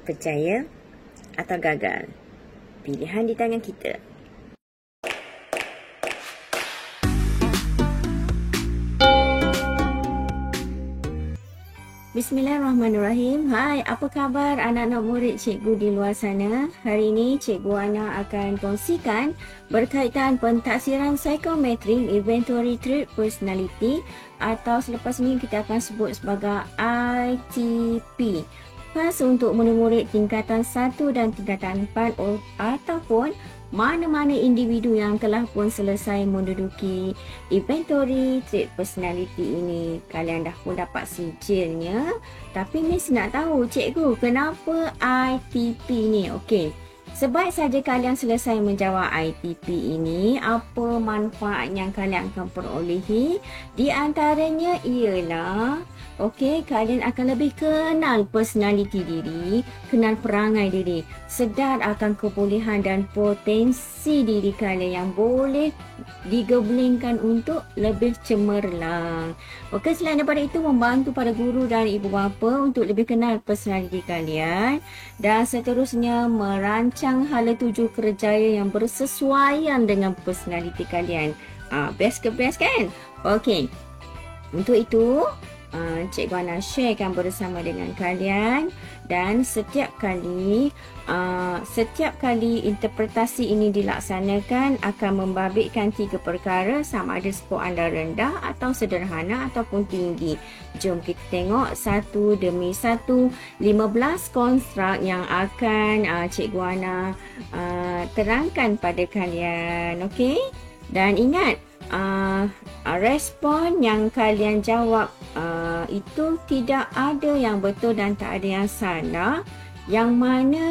Percaya atau gagal? Pilihan di tangan kita. Bismillahirrahmanirrahim. Hai, apa khabar anak-anak murid cikgu di luar sana? Hari ini cikgu Ana akan kongsikan berkaitan pentaksiran psikometrik inventory trait personality, atau selepas ini kita akan sebut sebagai ITP. Pas untuk murid-murid tingkatan 1 dan tingkatan 4 ataupun mana-mana individu yang telah pun selesai menduduki inventory trait personality ini. Kalian dah pun dapat sijilnya. Tapi Miss nak tahu, cikgu, kenapa ITP ni? Okey. Sebaik saja kalian selesai menjawab ITP ini, apa manfaat yang kalian akan perolehi? Di antaranya ialah, okey, kalian akan lebih kenal personaliti diri, kenal perangai diri, sedar akan kebolehan dan potensi diri kalian yang boleh digebelingkan untuk lebih cemerlang. Okey, selain daripada itu, membantu para guru dan ibu bapa untuk lebih kenal personaliti kalian, dan seterusnya merancang hala tuju kerjaya yang bersesuaian dengan personaliti kalian. Best ke best kan? Okey, untuk itu Cikgu Ana sharekan bersama dengan kalian, dan setiap kali interpretasi ini dilaksanakan akan membabitkan 3 perkara, sama ada skor anda rendah atau sederhana ataupun tinggi. Jom kita tengok satu demi satu 15 konstruk yang akan Cikgu Ana terangkan pada kalian. Okey? Dan ingat, respon yang kalian jawab itu tidak ada yang betul dan tak ada yang salah. Yang mana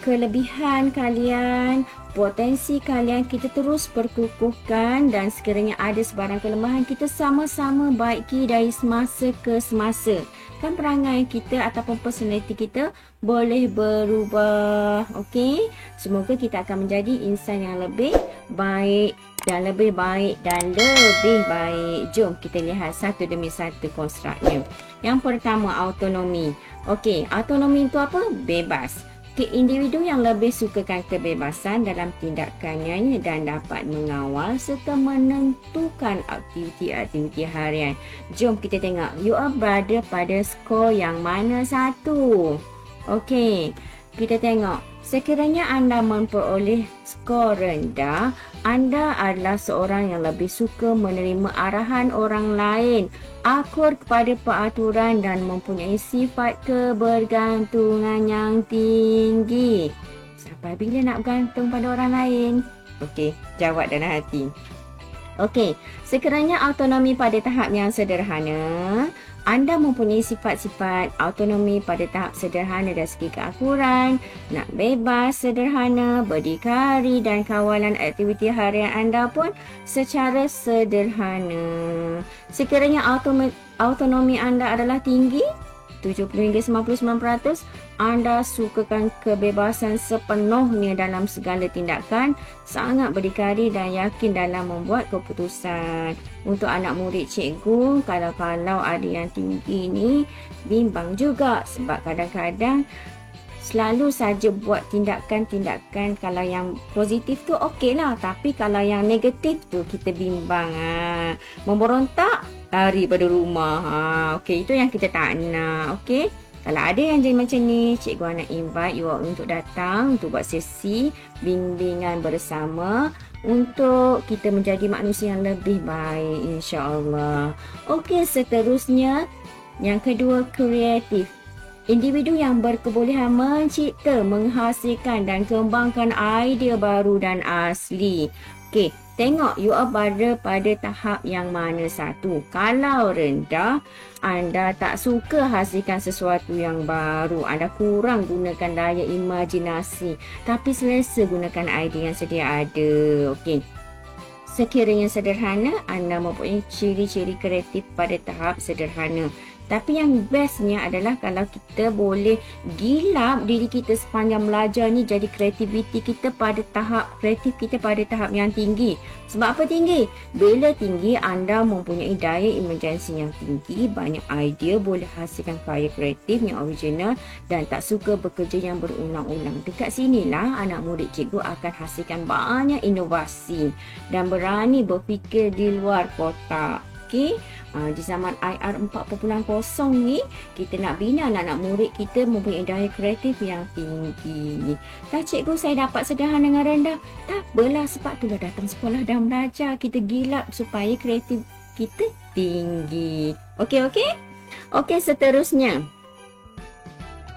kelebihan kalian, potensi kalian kita terus perkukuhkan, dan sekiranya ada sebarang kelemahan kita sama-sama baiki dari semasa ke semasa. Kan perangai kita ataupun personality kita boleh berubah. Okey, semoga kita akan menjadi insan yang lebih baik dan lebih baik dan lebih baik. Jom kita lihat satu demi satu konstruknya. Yang pertama, autonomi. Okey, autonomi itu apa? Bebas. Individu yang lebih sukakan kebebasan dalam tindakannya dan dapat mengawal serta menentukan aktiviti-aktiviti harian. Jom kita tengok, you are berada pada skor yang mana satu? Okey, kita tengok. Sekiranya anda memperoleh skor rendah, anda adalah seorang yang lebih suka menerima arahan orang lain, akur kepada peraturan dan mempunyai sifat kebergantungan yang tinggi. Sampai bila nak bergantung pada orang lain? Okey, jawab dalam hati. Okey, sekiranya autonomi pada tahap yang sederhana, anda mempunyai sifat-sifat autonomi pada tahap sederhana dari segi keakuran, nak bebas, sederhana, berdikari dan kawalan aktiviti harian anda pun secara sederhana. Sekiranya autonomi anda adalah tinggi, 70 hingga 99%, anda sukakan kebebasan sepenuhnya dalam segala tindakan, sangat berdikari dan yakin dalam membuat keputusan. Untuk anak murid cikgu, kalau ada yang tinggi ni, bimbang juga, sebab kadang-kadang selalu saja buat tindakan-tindakan. Kalau yang positif tu okey lah, tapi kalau yang negatif tu kita bimbang. Memberontak, lari pada rumah. Okey, itu yang kita tak nak. Okey, kalau ada yang jadi macam ni, cikgu nak invite you untuk datang untuk buat sesi bimbingan bersama untuk kita menjadi manusia yang lebih baik, insya-Allah. Okey, seterusnya yang kedua, kreatif. Individu yang berkebolehan mencipta, menghasilkan dan kembangkan idea baru dan asli. Okey, tengok you are berada pada tahap yang mana satu. Kalau rendah, anda tak suka hasilkan sesuatu yang baru. Anda kurang gunakan daya imajinasi, tapi selesa gunakan idea yang sedia ada. Okey. Sekiranya sederhana, anda mempunyai ciri-ciri kreatif pada tahap sederhana. Tapi yang bestnya adalah kalau kita boleh gilap diri kita sepanjang belajar ni, jadi kreativiti kita pada tahap kreatif kita pada tahap yang tinggi. Sebab apa tinggi? Bila tinggi, anda mempunyai daya imajinasi yang tinggi, banyak idea, boleh hasilkan karya kreatif yang original dan tak suka bekerja yang berulang-ulang. Dekat sinilah anak murid cikgu akan hasilkan banyak inovasi dan berani berfikir di luar kotak. Okey, di zaman IR 4.0 ni, kita nak bina anak-anak murid kita mempunyai daya kreatif yang tinggi. Tak cikgu, saya dapat sederhana dengan rendah. Tak apalah, sebab itulah datang sekolah dan belajar. Kita gilap supaya kreatif kita tinggi. Okey, seterusnya.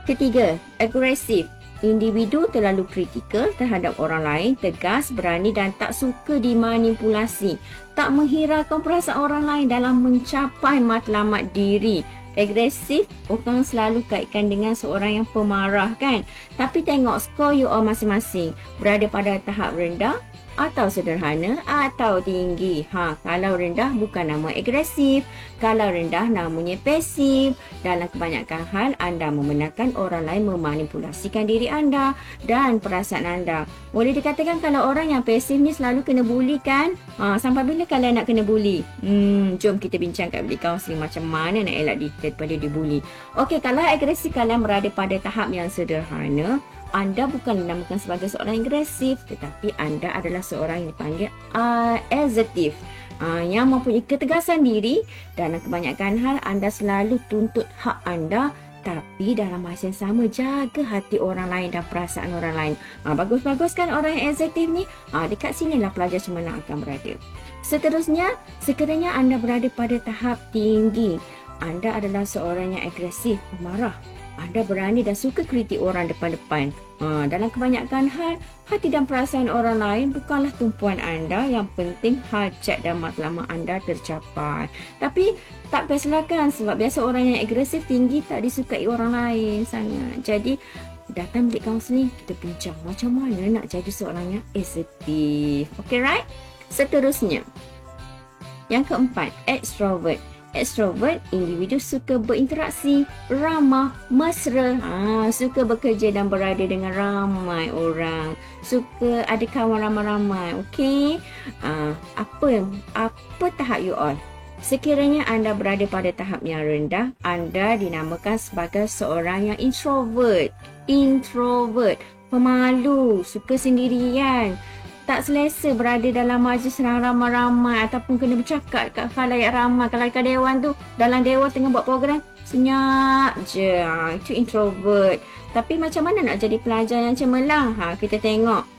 Ketiga, agresif. Individu terlalu kritikal terhadap orang lain, tegas, berani dan tak suka dimanipulasi. Tak menghiraukan perasaan orang lain dalam mencapai matlamat diri. Agresif, orang selalu kaitkan dengan seorang yang pemarah kan? Tapi tengok skor you all masing-masing. Berada pada tahap rendah atau sederhana atau tinggi. Kalau rendah bukan nama agresif. Kalau rendah namanya pasif. Dalam kebanyakan hal, anda membenarkan orang lain memanipulasikan diri anda dan perasaan anda. Boleh dikatakan kalau orang yang pasif ni selalu kena bully kan? Sampai bila kalian nak kena bully? Jom kita bincang kat bilik kaunseling macam mana nak elak daripada dibully. Okey, kalau agresif kalian berada pada tahap yang sederhana, anda bukan dinamakan sebagai seorang agresif, tetapi anda adalah seorang yang dipanggil assertif, yang mempunyai ketegasan diri. Dan kebanyakan hal anda selalu tuntut hak anda, tapi dalam masa yang sama jaga hati orang lain dan perasaan orang lain. Bagus-bagus kan orang yang assertif ni? Dekat sinilah pelajar cemerlang akan berada. Seterusnya, sekiranya anda berada pada tahap tinggi, anda adalah seorang yang agresif, pemarah. Anda berani dan suka kritik orang depan-depan. Dalam kebanyakan hal, hati dan perasaan orang lain bukanlah tumpuan anda. Yang penting hajat dan matlamat anda tercapai. Tapi tak biasakan, sebab biasa orang yang agresif tinggi tak disukai orang lain sangat. Jadi datang bilik kaunseling, kita bincang macam mana nak jadi seorang yang assertif. Okay, right? Seterusnya, yang keempat, extrovert. Extrovert, individu suka berinteraksi, ramah, mesra, suka bekerja dan berada dengan ramai orang, suka ada kawan ramai-ramai. Okey, apa tahap you all? Sekiranya anda berada pada tahap yang rendah, anda dinamakan sebagai seorang yang introvert, pemalu, suka sendirian, tak selesa berada dalam majlis ramai-ramai ataupun kena bercakap kat khalayak ramai. Kalau kat dewan tu, dalam dewan tengah buat program, senyap je. Itu introvert. Tapi macam mana nak jadi pelajar yang cemerlang? Kita tengok.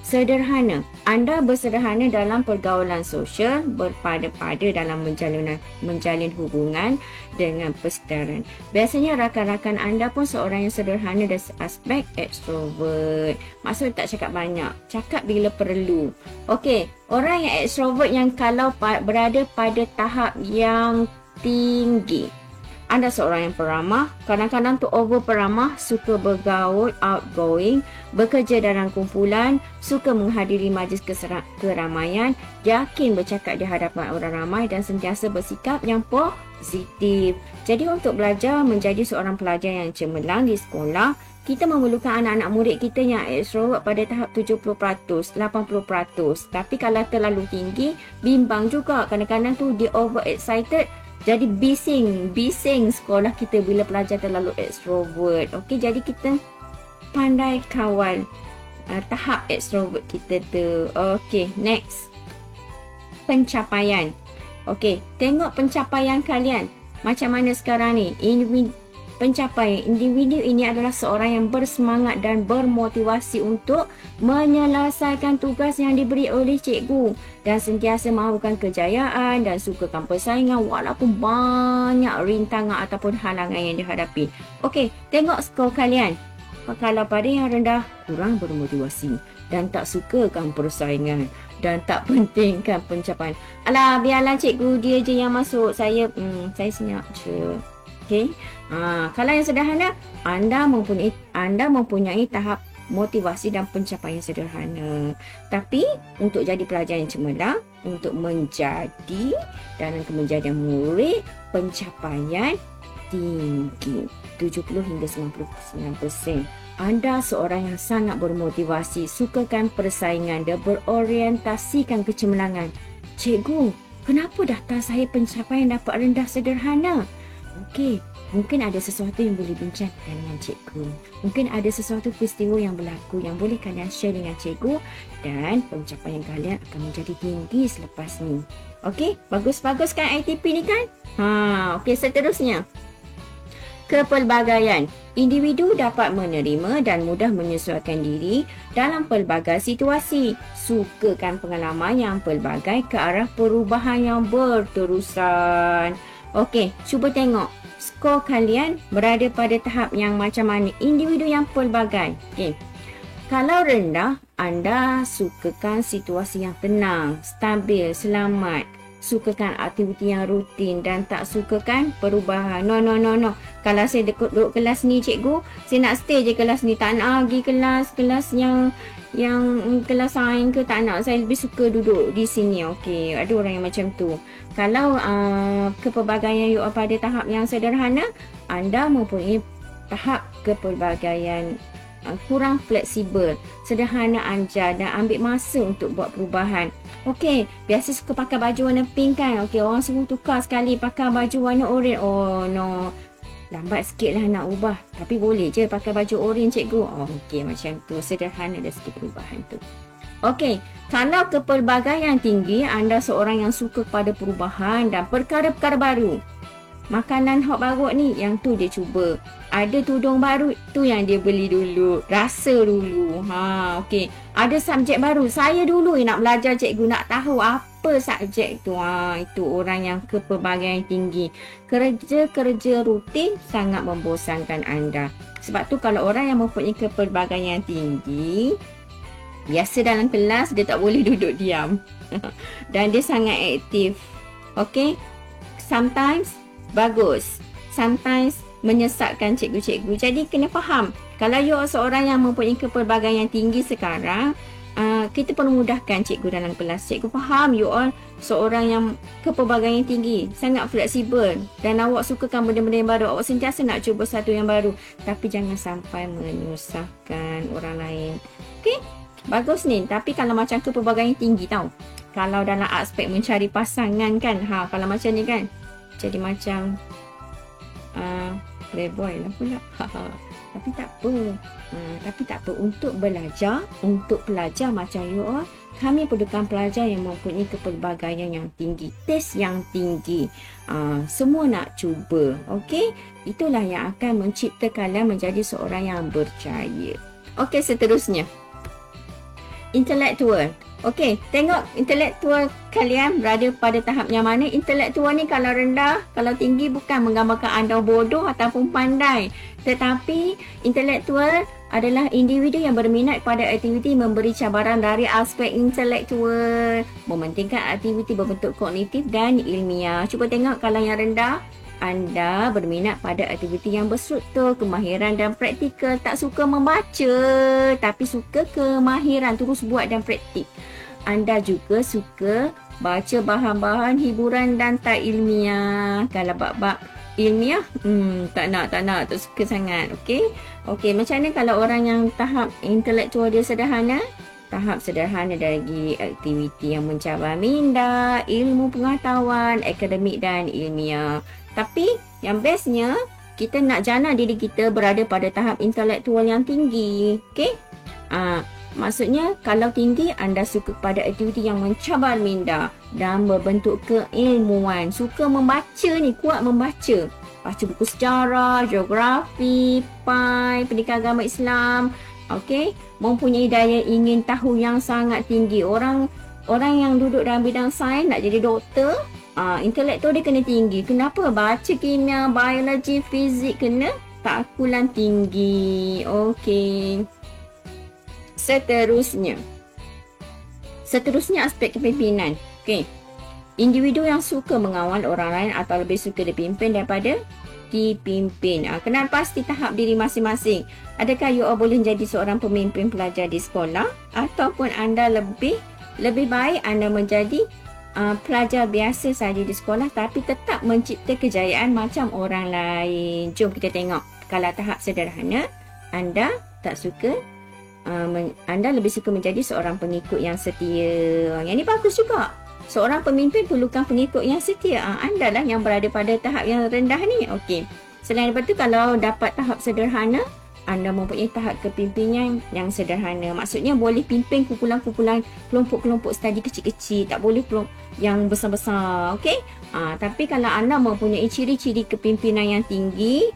Sederhana. Anda bersederhana dalam pergaulan sosial, berpada-pada dalam menjalin hubungan dengan persekitaran. Biasanya rakan-rakan anda pun seorang yang sederhana dan aspek extrovert. Maksud tak cakap banyak, cakap bila perlu. Okey, orang yang extrovert yang kalau berada pada tahap yang tinggi, anda seorang yang peramah, kadang-kadang tu over peramah, suka bergaul, outgoing, bekerja dalam kumpulan, suka menghadiri majlis keramaian, yakin bercakap di hadapan orang ramai dan sentiasa bersikap yang positif. Jadi untuk belajar menjadi seorang pelajar yang cemerlang di sekolah, kita memerlukan anak-anak murid kita yang extrovert pada tahap 70%, 80%. Tapi kalau terlalu tinggi, bimbang juga. Kadang-kadang tu dia over excited, jadi bising sekolah kita bila pelajar terlalu extrovert. Okey, jadi kita pandai kawal tahap extrovert kita tu. Okey, next. Pencapaian. Okey, tengok pencapaian kalian. Macam mana sekarang ni? Pencapaian individu ini adalah seorang yang bersemangat dan bermotivasi untuk menyelesaikan tugas yang diberi oleh cikgu dan sentiasa mahukan kejayaan dan sukakan persaingan walaupun banyak rintangan ataupun halangan yang dihadapi. Okey, tengok skor kalian. Kalau pada yang rendah, kurang bermotivasi dan tak sukakan persaingan dan tak pentingkan pencapaian. Alah, biarlah cikgu dia je yang masuk. Saya senyap je. Okey. Kalau yang sederhana, anda mempunyai tahap motivasi dan pencapaian sederhana. Tapi untuk jadi pelajar yang cemerlang, untuk menjadi dalam kemenjadian murid, pencapaian tinggi, 70 hingga 99%. Anda seorang yang sangat bermotivasi, sukakan persaingan dan berorientasikan kecemerlangan. Cikgu, kenapa daftar saya pencapaian dapat rendah sederhana? Okey, mungkin ada sesuatu yang boleh bincangkan dengan cikgu. Mungkin ada sesuatu peristiwa yang berlaku yang boleh kalian share dengan cikgu dan pencapaian kalian akan menjadi tinggi selepas ni. Okey, bagus-bagus kan ITP ni kan? Okey, seterusnya. Kepelbagaian. Individu dapat menerima dan mudah menyesuaikan diri dalam pelbagai situasi. Sukakan pengalaman yang pelbagai ke arah perubahan yang berterusan. Okey, cuba tengok. Skor kalian berada pada tahap yang macam mana? Individu yang pelbagai. Okey. Kalau rendah, anda sukakan situasi yang tenang, stabil, selamat. Sukakan aktiviti yang rutin dan tak sukakan perubahan. No. Kalau saya duduk kelas ni cikgu, saya nak stay je kelas ni. Tak nak pergi kelas yang kelas sains ke, tak nak. Saya lebih suka duduk di sini. Okey, ada orang yang macam tu. Kalau kepelbagaian you pada tahap yang sederhana, anda mempunyai tahap kepelbagaian kurang fleksibel, sederhana anja dan ambil masa untuk buat perubahan. Okey, biasa suka pakai baju warna pink kan? Okey, orang suruh tukar sekali pakai baju warna oren. Oh no, lambat sikit lah nak ubah. Tapi boleh je pakai baju oren cikgu. Oh okey, macam tu, sederhana dan sikit perubahan tu. Okey, kalau kepelbagaian tinggi, anda seorang yang suka pada perubahan dan perkara-perkara baru. Makanan hot baru ni, yang tu dia cuba. Ada tudung baru, tu yang dia beli dulu. Rasa dulu. Okey. Ada subjek baru. Saya dulu nak belajar cikgu, nak tahu apa subjek tu. Itu orang yang kepelbagaian tinggi. Kerja-kerja rutin sangat membosankan anda. Sebab tu kalau orang yang mempunyai kepelbagaian tinggi, biasa dalam kelas dia tak boleh duduk diam. Dan dia sangat aktif. Okey. Sometimes bagus. Sometimes menyesatkan cikgu-cikgu. Jadi kena faham. Kalau you seorang yang mempunyai kepelbagaian tinggi sekarang, kita perlu mudahkan cikgu dalam kelas. Cikgu faham you all seorang yang kepelbagaian tinggi, sangat fleksibel dan awak sukakan benda-benda yang baru. Awak sentiasa nak cuba satu yang baru. Tapi jangan sampai menyusahkan orang lain. Okey? Bagus ni. Tapi kalau macam kepelbagaian tinggi tau. Kalau dalam aspek mencari pasangan kan. Kalau macam ni kan. Jadi macam playboy lah pula. Tapi tak apa. Untuk belajar, untuk pelajar macam you all, kami perlukan pelajar yang mempunyai kepelbagaian yang tinggi, test yang tinggi. Semua nak cuba. Okey? Itulah yang akan mencipta kalian menjadi seorang yang berjaya. Okey, seterusnya. Intelektual. Okey, tengok intelektual kalian berada pada tahap yang mana. Intelektual ni kalau rendah, kalau tinggi bukan menggambarkan anda bodoh ataupun pandai. Tetapi intelektual adalah individu yang berminat pada aktiviti memberi cabaran dari aspek intelektual, mementingkan aktiviti berbentuk kognitif dan ilmiah. Cuba tengok kalau yang rendah, anda berminat pada aktiviti yang berstruktur, kemahiran dan praktikal. Tak suka membaca, tapi suka kemahiran, terus buat dan praktik. Anda juga suka baca bahan-bahan hiburan dan tak ilmiah. Kalau bab-bab ilmiah, tak nak, tak suka sangat. Okey, macam mana kalau orang yang tahap intelektual dia sederhana? Tahap sederhana dari aktiviti yang mencabar minda, ilmu pengetahuan, akademik dan ilmiah. Tapi yang bestnya, kita nak jana diri kita berada pada tahap intelektual yang tinggi. Okey? Maksudnya kalau tinggi, anda suka pada aktiviti yang mencabar minda dan berbentuk keilmuan. Suka membaca ni, kuat membaca. Baca buku sejarah, geografi, pendidikan agama Islam. Okey? Mempunyai daya ingin tahu yang sangat tinggi. Orang yang duduk dalam bidang sains nak jadi doktor, intelektual dia kena tinggi. Kenapa? Baca kimia, biologi, fizik kena takulan tinggi. Okey. Seterusnya aspek kepimpinan. Okey. Individu yang suka mengawal orang lain atau lebih suka dipimpin daripada dipimpin. Kenal pasti tahap diri masing-masing. Adakah you all boleh jadi seorang pemimpin pelajar di sekolah, ataupun anda lebih baik anda menjadi pelajar biasa saja di sekolah tapi tetap mencipta kejayaan macam orang lain. Jom kita tengok. Kalau tahap sederhana, anda tak suka, anda lebih suka menjadi seorang pengikut yang setia. Yang ni bagus juga. Seorang pemimpin perlukan pengikut yang setia. Anda lah yang berada pada tahap yang rendah ni. Okey. Selain daripada tu, kalau dapat tahap sederhana, anda mempunyai tahap kepimpinan yang sederhana. Maksudnya boleh pimpin kumpulan-kumpulan, kelompok-kelompok studi kecil-kecil. Tak boleh yang besar-besar. Okey? Tapi kalau anda mempunyai ciri-ciri kepimpinan yang tinggi,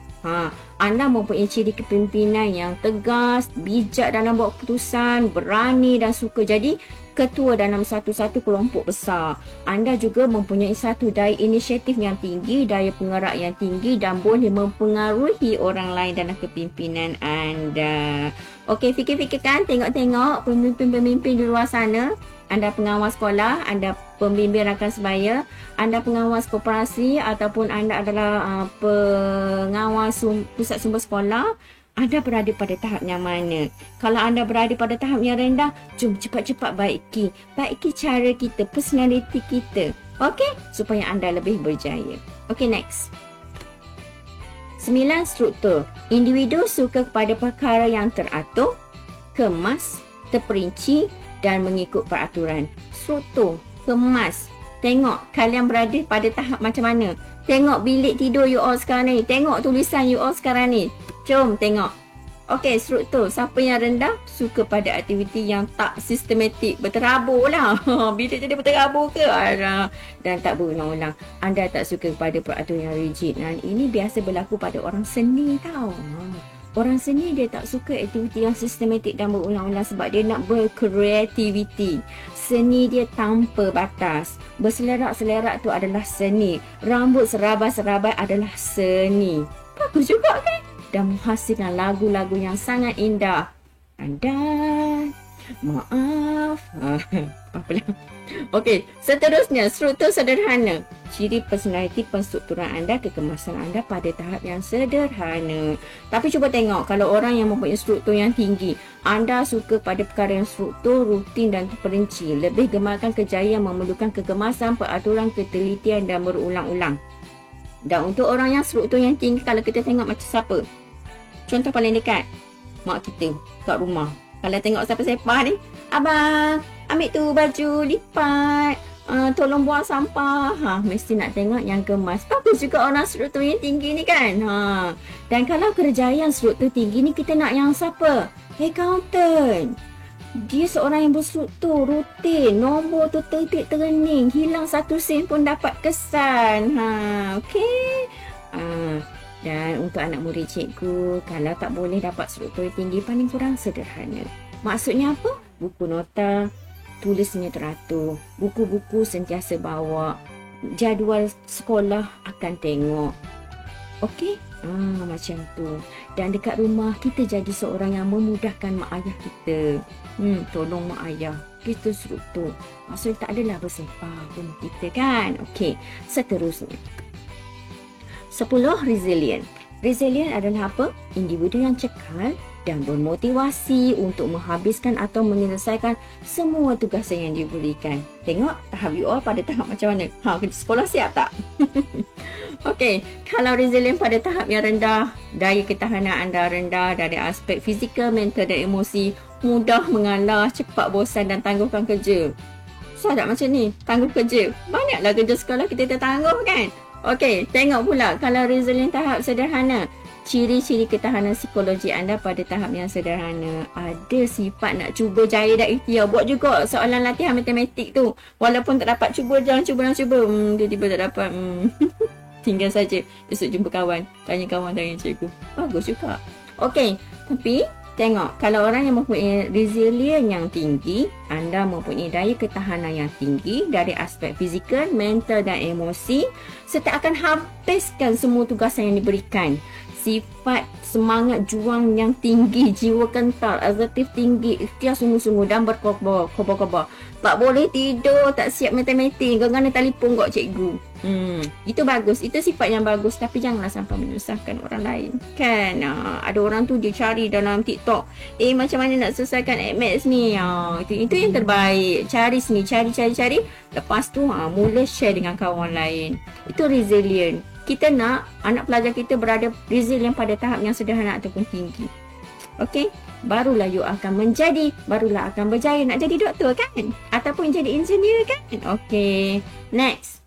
anda mempunyai ciri kepimpinan yang tegas, bijak dalam buat keputusan, berani dan suka jadi ketua dalam satu-satu kelompok besar. Anda juga mempunyai satu daya inisiatif yang tinggi, daya penggerak yang tinggi dan boleh mempengaruhi orang lain dalam kepimpinan anda. Okey, fikir-fikirkan, tengok-tengok pemimpin-pemimpin di luar sana. Anda pengawas sekolah, anda pembimbing rakan sebaya, anda pengawas koperasi ataupun anda adalah pengawas pusat sumber sekolah. Anda berada pada tahap yang mana? Kalau anda berada pada tahap yang rendah, jom cepat-cepat baiki. Baiki cara kita, personality kita. Okey? Supaya anda lebih berjaya. Okey, next. 9. Struktur. Individu suka kepada perkara yang teratur, kemas, terperinci dan mengikut peraturan. Struktur, kemas. Tengok kalian berada pada tahap macam mana. Tengok bilik tidur you all sekarang ni. Tengok tulisan you all sekarang ni. Jom tengok. Okey, struktur. Siapa yang rendah suka pada aktiviti yang tak sistematik. Berterabur lah. Bilik jadi berterabur ke? Dan tak berulang-ulang. Anda tak suka pada peraturan yang rigid. Dan ini biasa berlaku pada orang seni tau. Orang seni dia tak suka aktiviti yang sistematik dan berulang-ulang sebab dia nak berkreativiti. Seni dia tanpa batas. Berselerak-selerak tu adalah seni. Rambut serabai-serabai adalah seni. Bagus juga kan? Dan menghasilkan lagu-lagu yang sangat indah. Dan maaf. Apalah. Okey, seterusnya struktur sederhana. Ciri personaliti penstrukturan anda, kekemasan anda pada tahap yang sederhana. Tapi cuba tengok kalau orang yang mempunyai struktur yang tinggi, anda suka pada perkara yang struktur, rutin dan terperinci. Lebih gemarkan kejayaan yang memerlukan kegemasan, peraturan, ketelitian dan berulang-ulang. Dan untuk orang yang struktur yang tinggi, kalau kita tengok macam siapa? Contoh paling dekat, mak kita kat rumah. Kalau tengok siapa-siapa ni, abang, ambil tu baju, lipat, tolong buang sampah. Mesti nak tengok yang kemas. Bagus juga orang struktur yang tinggi ni kan. Dan kalau kerjaya yang struktur tinggi ni, kita nak yang siapa? Accountant. Dia seorang yang berstruktur, rutin, nombor tu tertib terening, hilang satu sen pun dapat kesan. Okey. Dan untuk anak murid cikgu, kalau tak boleh dapat struktur tinggi, paling kurang sederhana. Maksudnya apa? Buku nota, tulisnya teratur. Buku-buku sentiasa bawa. Jadual sekolah akan tengok. Okey? Macam tu. Dan dekat rumah, kita jadi seorang yang memudahkan mak ayah kita. Tolong mak ayah. Kita struktur. Maksudnya tak adalah bersepah pun kita kan? Okey. Seterusnya. 10. Resilient. Resilient adalah apa? Individu yang cekal dan bermotivasi untuk menghabiskan atau menyelesaikan semua tugasan yang diberikan. Tengok tahap you all pada tahap macam mana? Kerja sekolah siap tak? Okey, kalau resilient pada tahap yang rendah, daya ketahanan anda rendah dari aspek fizikal, mental dan emosi, mudah mengalah, cepat bosan dan tangguhkan kerja. So tak macam ni, tangguh kerja. Banyaklah kerja sekolah kita tertangguh kan? Okey, tengok pula kalau resilient tahap sederhana. Ciri-ciri ketahanan psikologi anda pada tahap yang sederhana. Ada sifat nak cuba jaya dan ikhtiar. Buat juga soalan latihan matematik tu. Walaupun tak dapat, cuba. Tiba-tiba tak dapat. Tinggal saja. Besok jumpa kawan. Tanya kawan, tanya cikgu. Bagus juga. Okey, tapi tengok, kalau orang yang mempunyai resilient yang tinggi, anda mempunyai daya ketahanan yang tinggi dari aspek fizikal, mental dan emosi, serta akan habiskan semua tugasan yang diberikan. Sifat semangat juang yang tinggi, jiwa kental, asertif tinggi, ikhtiar sungguh-sungguh dan berkobar. Tak boleh tidur, tak siap matematik, kadang-kadang telefon kat cikgu. Itu bagus, itu sifat yang bagus, tapi janganlah sampai menyusahkan orang lain. Kan ada orang tu dia cari dalam TikTok, macam mana nak selesaikan Maths ni. Itu yang terbaik. Cari sini, cari. Lepas tu mula share dengan kawan lain. Itu resilient. Kita nak anak pelajar kita berada resilient pada tahap yang sederhana ataupun tinggi. Okey, barulah you akan berjaya nak jadi doktor kan, ataupun jadi engineer kan. Okey, next.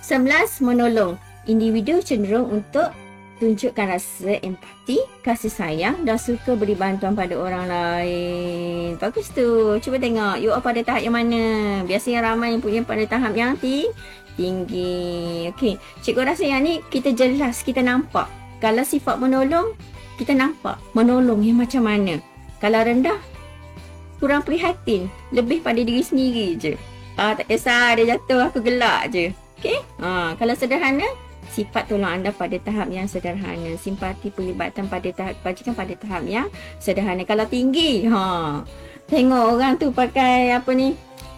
11. Menolong. Individu cenderung untuk tunjukkan rasa empati, kasih sayang dan suka beri bantuan pada orang lain. Bagus tu. Cuba tengok you pada tahap yang mana. Biasanya ramai yang punya pada tahap yang tinggi. Okey, cikgu rasa yang ni kita jelas, kita nampak. Kalau sifat menolong, kita nampak menolong yang macam mana. Kalau rendah, kurang prihatin, lebih pada diri sendiri je. Tak kisah dia jatuh, aku gelak je. Okey. Kalau sederhana, sifat tolong anda pada tahap yang sederhana. Simpati pelibatan pada tahap kebajikan pada tahap yang sederhana. Kalau tinggi, tengok orang tu pakai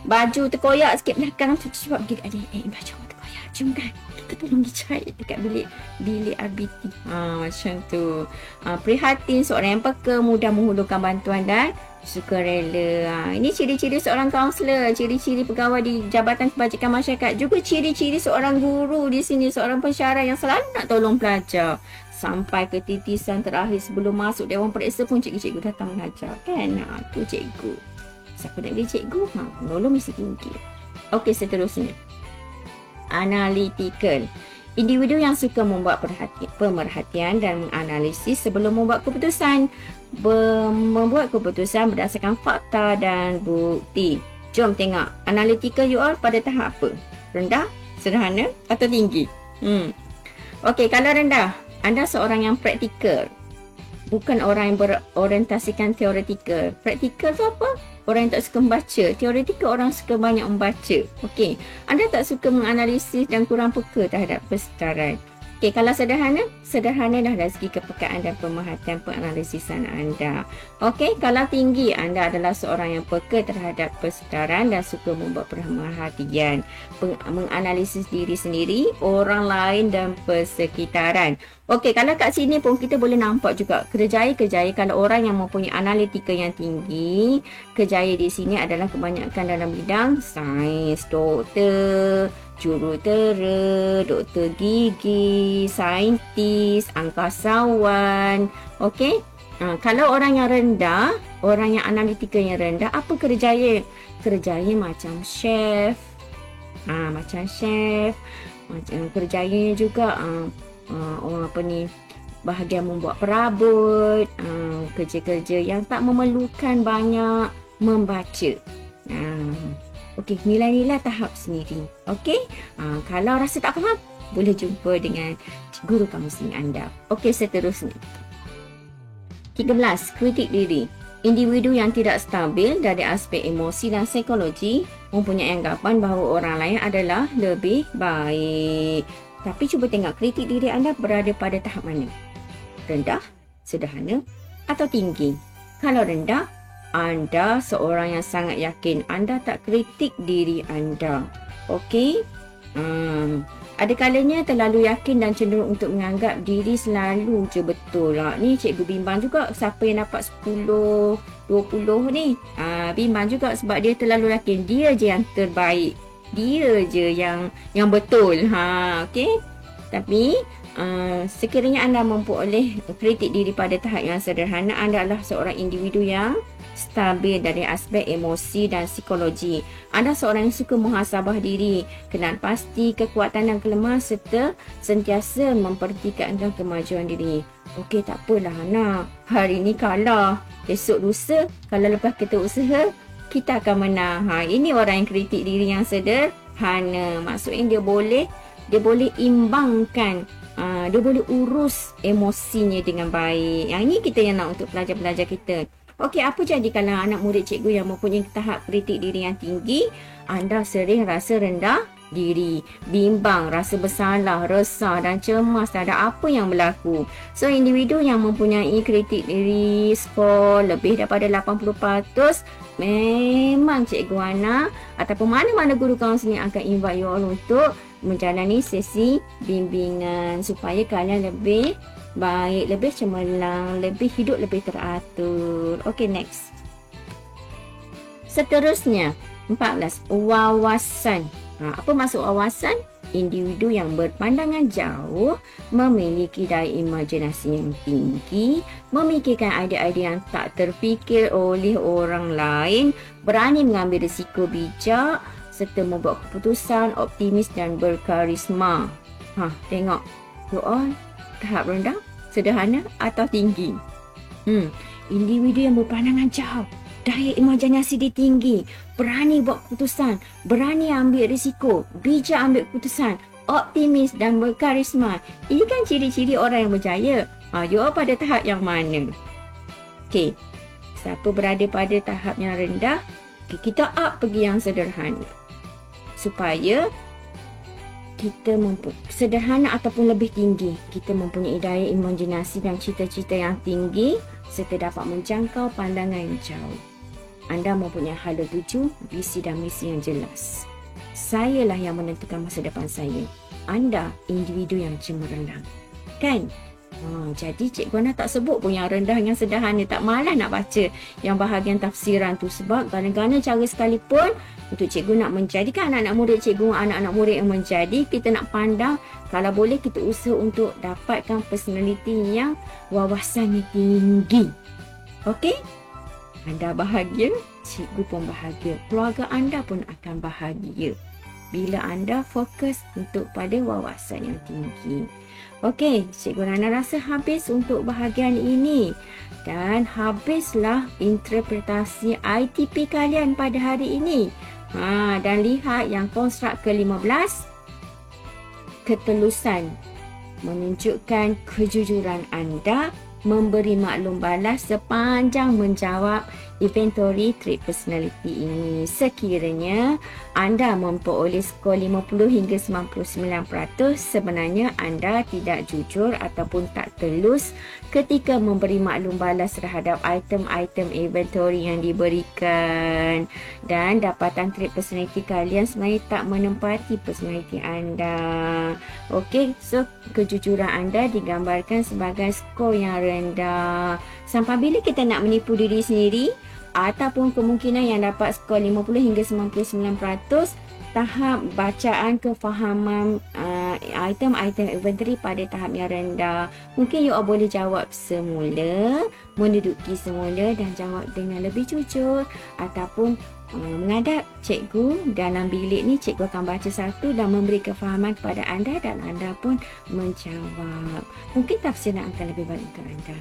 baju terkoyak sikit belakang tu, sebab pergi kat dia, baju terkoyak, jom kan kita tolong dicari dekat bilik RBT. Macam tu. Prihatin, seorang yang peka, mudah menghulurkan bantuan dan sukarela. Ini ciri-ciri seorang kaunselor, ciri-ciri pegawai di Jabatan Kebajikan Masyarakat, juga ciri-ciri seorang guru di sini, seorang pensyarah yang selalu nak tolong pelajar. Sampai ke titisan terakhir sebelum masuk Dewan Periksa pun cikgu-cikgu datang mengajar kan. Tu cikgu. Siapa nak jadi cikgu? Menolong mesti tinggi. Okey, seterusnya. Analytical. Individu yang suka membuat pemerhatian dan menganalisis sebelum membuat keputusan. Membuat keputusan berdasarkan fakta dan bukti. Jom tengok. Analytical you all pada tahap apa? Rendah, sederhana atau tinggi? Okey, kalau rendah, anda seorang yang praktikal. Bukan orang yang berorientasikan teoretikal. Praktikal tu apa? Orang yang tak suka membaca. Teoretikal orang suka banyak membaca. Okey. Anda tak suka menganalisis dan kurang peka terhadap persekitaran. Okey, kalau sederhana dah dari segi kepekaan dan pemerhatian penganalisisan anda. Okey, kalau tinggi, anda adalah seorang yang peka terhadap persekitaran dan suka membuat perhatian, menganalisis diri sendiri, orang lain dan persekitaran. Okey, kalau kat sini pun kita boleh nampak juga kerjaya kalau orang yang mempunyai analitika yang tinggi, kerjaya di sini adalah kebanyakan dalam bidang sains, doktor, jurutera, doktor gigi, saintis, angkasawan. Okey. Kalau orang yang rendah, orang yang analitika yang rendah, apa kerjaya? Kerjaya macam chef. Macam kerjanya juga bahagian membuat perabot, kerja-kerja yang tak memerlukan banyak membaca. Okey, nilai-nilai tahap sendiri. Okey, kalau rasa tak faham, boleh jumpa dengan guru kaunseling anda. Okey, seterusnya. 13. Kritik diri. Individu yang tidak stabil dari aspek emosi dan psikologi mempunyai anggapan bahawa orang lain adalah lebih baik. Tapi cuba tengok kritik diri anda berada pada tahap mana? Rendah, sederhana atau tinggi? Kalau rendah, anda seorang yang sangat yakin. Anda tak kritik diri anda. Okey? Ada kalanya terlalu yakin dan cenderung untuk menganggap diri selalu je betul. Ni cikgu bimbang juga siapa yang dapat 10, 20 ni. Bimbang juga sebab dia terlalu yakin. Dia je yang terbaik. Dia je yang betul. Okey? Tapi sekiranya anda memperoleh kritik diri pada tahap yang sederhana, anda adalah seorang individu yang stabil dari aspek emosi dan psikologi. Anda seorang yang suka muhasabah diri, kenal pasti kekuatan dan kelemahan serta sentiasa mempertikaikan kemajuan diri. Okey, tak apalah Hana, hari ni kalah, esok lusa kalau lepas kita usaha kita akan menang. Ini orang yang kritik diri yang sederhana. Maksudnya dia boleh imbangkan, dia boleh urus emosinya dengan baik. Yang ini kita yang nak untuk pelajar-pelajar kita. Okey, apa jadi kalau anak murid cikgu yang mempunyai tahap kritik diri yang tinggi? Anda sering rasa rendah diri, bimbang, rasa bersalah, resah dan cemas terhadap apa yang berlaku. So, individu yang mempunyai kritik diri skor lebih daripada 80%, memang cikgu Ana ataupun mana-mana guru kaunseling akan invite you all untuk menjalani sesi bimbingan supaya kalian lebih baik, lebih cemerlang, lebih hidup lebih teratur. Okey, next. Seterusnya, 14. Wawasan. Apa maksud wawasan? Individu yang berpandangan jauh, memiliki daya imajinasi yang tinggi, memikirkan idea-idea yang tak terfikir oleh orang lain, berani mengambil risiko bijak, serta membuat keputusan optimis dan berkarisma. Tengok. Soal tahap rendah, sederhana atau tinggi? Individu yang berpandangan jauh, daya imajinasi dia tinggi, berani buat keputusan, berani ambil risiko, bijak ambil keputusan, optimis dan berkarisma. Ini kan ciri-ciri orang yang berjaya. You all pada tahap yang mana? Okey. Siapa berada pada tahap yang rendah, kita up pergi yang sederhana. Supaya kita sederhana ataupun lebih tinggi, kita mempunyai daya imajinasi dan cita-cita yang tinggi serta dapat menjangkau pandangan yang jauh. Anda mempunyai hala tuju, visi dan misi yang jelas. Sayalah yang menentukan masa depan saya. Anda individu yang cemerlang. Kan? Jadi Cikgu Ana tak sebut pun yang rendah, yang sederhana. Tak malas nak baca yang bahagian tafsiran tu. Sebab kadang-kadang cara sekalipun untuk Cikgu nak menjadikan anak-anak murid Cikgu, anak-anak murid yang menjadi, kita nak pandang, kalau boleh kita usaha untuk dapatkan personaliti yang wawasannya tinggi. Okey? Anda bahagia, cikgu pun bahagia. Keluarga anda pun akan bahagia bila anda fokus untuk pada wawasan yang tinggi. Okey, Cikgu Nana rasa habis untuk bahagian ini. Dan habislah interpretasi ITP kalian pada hari ini. Dan lihat yang konstruk ke-15. Ketelusan menunjukkan kejujuran anda, memberi maklum balas sepanjang menjawab inventory trait personality ini. Sekiranya anda memperoleh skor 50 hingga 99%, sebenarnya anda tidak jujur ataupun tak telus ketika memberi maklum balas terhadap item-item inventory yang diberikan. Dan dapatan trait personality kalian sebenarnya tak menempati personality anda. Okey, so kejujuran anda digambarkan sebagai skor yang rendah. Sampai bila kita nak menipu diri sendiri ataupun kemungkinan yang dapat skor 50 hingga 99%, tahap bacaan kefahaman item-item inventory pada tahap yang rendah. Mungkin you all boleh jawab semula, menduduki semula dan jawab dengan lebih jujur, ataupun menghadap cikgu dalam bilik ni, cikgu akan baca satu dan memberi kefahaman kepada anda dan anda pun menjawab. Mungkin tafsiran akan lebih baik untuk anda.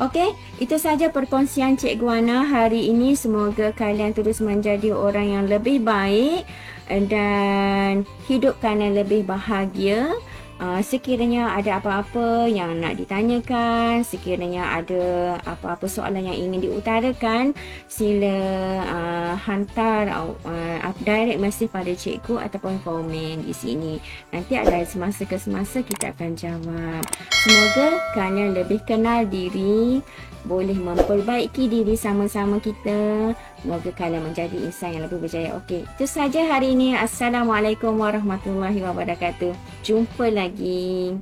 Okey, itu saja perkongsian Cikgu Ana hari ini. Semoga kalian terus menjadi orang yang lebih baik dan hidup kalian lebih bahagia. Sekiranya ada apa-apa yang nak ditanyakan, sekiranya ada apa-apa soalan yang ingin diutarakan, sila hantar direct message pada cikgu ataupun komen di sini. Nanti ada semasa ke semasa kita akan jawab. Semoga kalian lebih kenal diri, boleh memperbaiki diri sama-sama kita. Semoga kalian menjadi insan yang lebih berjaya. Okey, itu saja hari ini. Assalamualaikum warahmatullahi wabarakatuh. Jumpa lagi.